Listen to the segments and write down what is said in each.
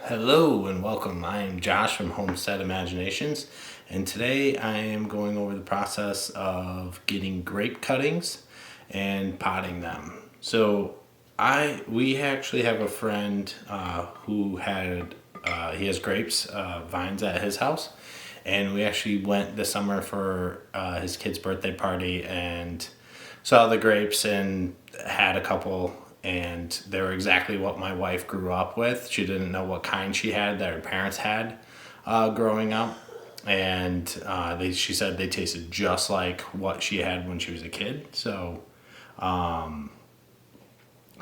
Hello and welcome. I am Josh from Homestead Imaginations, and today I am going over the process of getting grape cuttings and potting them. We actually have a friend who he has grapes vines at his house, and we actually went this summer for his kid's birthday party and saw the grapes and had a couple, and they were exactly what my wife grew up with. She didn't know what kind she had that her parents had growing up, and she said they tasted just like what she had when she was a kid. So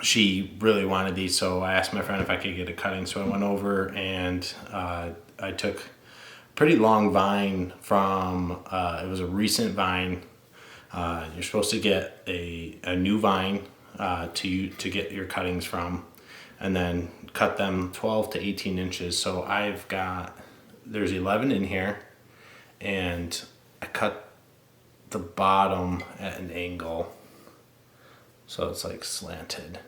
she really wanted these, so I asked my friend if I could get a cutting. So I went over and I took a pretty long vine from, it was a recent vine. You're supposed to get a new vine to get your cuttings from, and then cut them 12 to 18 inches. So there's 11 in here, and I cut the bottom at an angle so it's like slanted.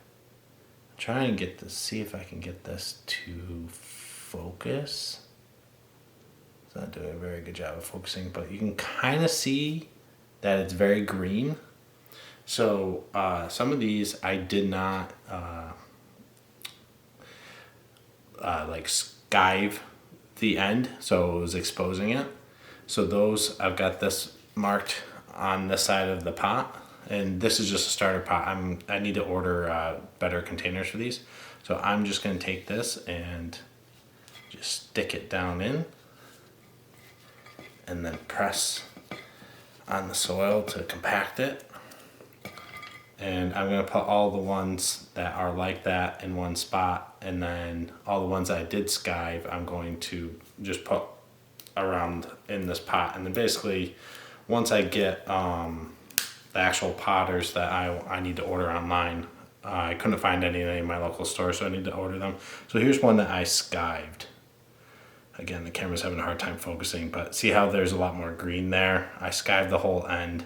Try and see if I can get this to focus. It's not doing a very good job of focusing, but you can kind of see that it's very green. So some of these I did not like skive the end, so it was exposing it. So those, I've got this marked on this side of the pot, and this is just a starter pot. I need to order better containers for these. So I'm just going to take this and just stick it down in, and then press on the soil to compact it. And I'm going to put all the ones that are like that in one spot, and then all the ones that I did skive I'm going to just put around in this pot. And then basically once I get the actual potters that I need to order online, I couldn't find any in my local store, so I need to order them. So here's one that I skived. Again, the camera's having a hard time focusing, but see how there's a lot more green there? I skived the whole end.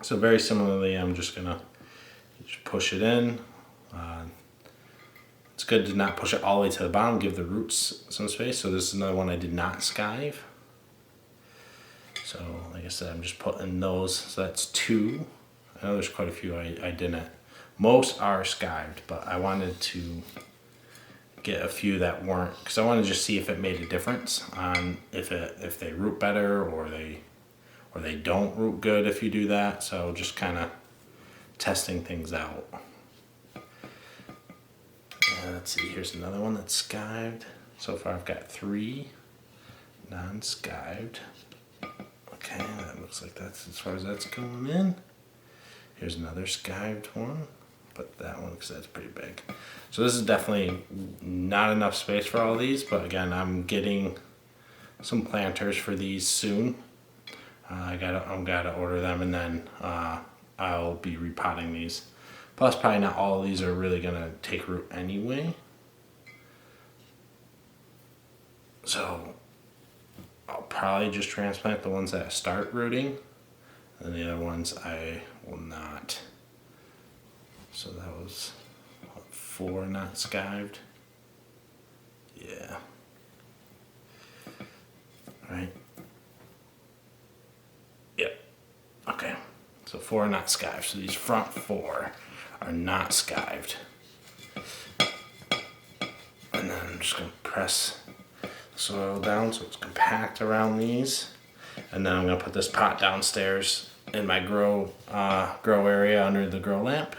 So very similarly, I'm just gonna push it in. It's good to not push it all the way to the bottom, give the roots some space. So this is another one I did not skive. So like I said, I'm just putting those, so that's 2. I know there's quite a few I didn't. Most are skived, but I wanted to get a few that weren't, because I wanted to just see if it made a difference on if they root better or they don't root good if you do that. So just kind of testing things out. Let's see, here's another one that's skived. So far I've got 3 non-skived. Okay, that looks like that's as far as that's going in. Here's another skived one, but that one, because that's pretty big. So this is definitely not enough space for all these, but again, I'm getting some planters for these soon. I'm gotta order them, and then I'll be repotting these. Plus, probably not all of these are really gonna take root anyway. So I'll probably just transplant the ones that start rooting, and the other ones I will not. So that was 4 not skived. Yeah. All right. Yep. Okay. So 4 not skived. So these front 4 are not skived. And then I'm just gonna press the soil down so it's compact around these. And then I'm gonna put this pot downstairs in my grow area under the grow lamp,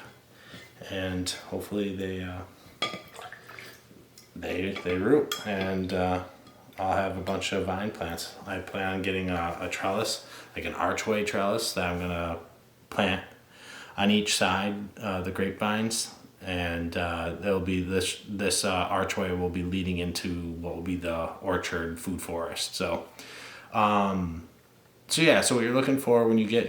and hopefully they root, and I'll have a bunch of vine plants. I plan on getting a trellis, like an archway trellis, that I'm gonna plant on each side, the grapevines, and there'll be this archway will be leading into what will be the orchard food forest. So yeah, so what you're looking for when you get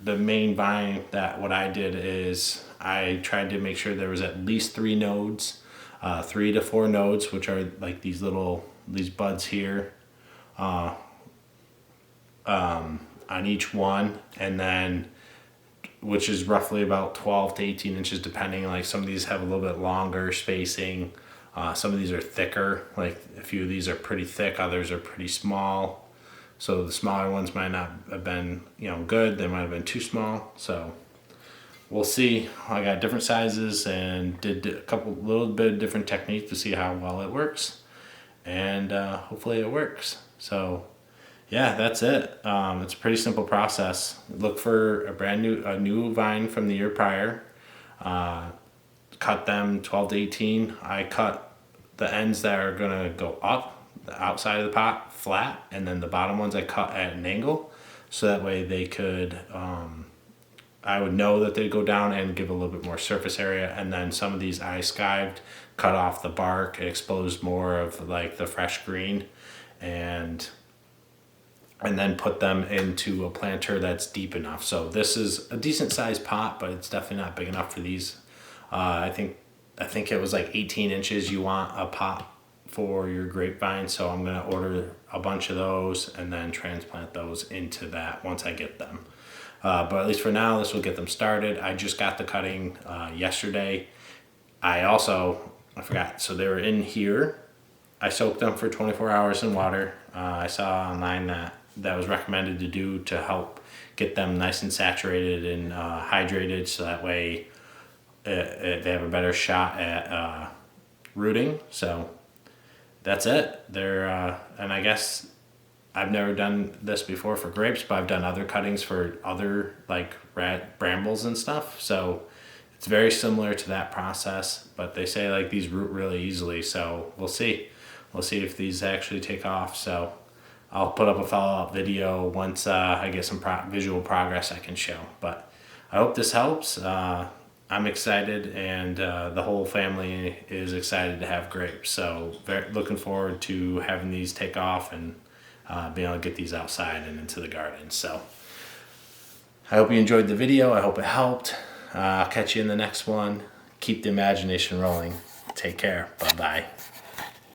the main vine, what I did is I tried to make sure there was at least 3 nodes, 3 to 4 nodes, which are like these buds here on each one, and then which is roughly about 12 to 18 inches depending. Like some of these have a little bit longer spacing, Some of these are thicker, like a few of these are pretty thick, others are pretty small. So the smaller ones might not have been, good. They might have been too small. So we'll see. I got different sizes and did a little bit of different techniques to see how well it works. And hopefully it works. So yeah, that's it. It's a pretty simple process. Look for a new vine from the year prior. Cut them 12 to 18. I cut the ends that are gonna go up, the outside of the pot flat, and then the bottom ones I cut at an angle, so that way they could, I would know that they'd go down and give a little bit more surface area. And then some of these I skived, cut off the bark, it exposed more of like the fresh green, and then put them into a planter that's deep enough. So this is a decent sized pot, but it's definitely not big enough for these. I think it was like 18 inches you want a pot for your grapevine. So I'm gonna order a bunch of those and then transplant those into that once I get them. But at least for now, this will get them started. I just got the cutting yesterday. I forgot, so they were in here. I soaked them for 24 hours in water. I saw online that was recommended to do to help get them nice and saturated and hydrated, so that way they have a better shot at rooting. So that's it. And I guess I've never done this before for grapes, but I've done other cuttings for other like brambles and stuff. So it's very similar to that process, but they say like these root really easily. So we'll see. We'll see if these actually take off. So I'll put up a follow-up video once I get some visual progress I can show. But I hope this helps. I'm excited, and the whole family is excited to have grapes. So looking forward to having these take off and being able to get these outside and into the garden. So I hope you enjoyed the video. I hope it helped. I'll catch you in the next one. Keep the imagination rolling. Take care. Bye-bye.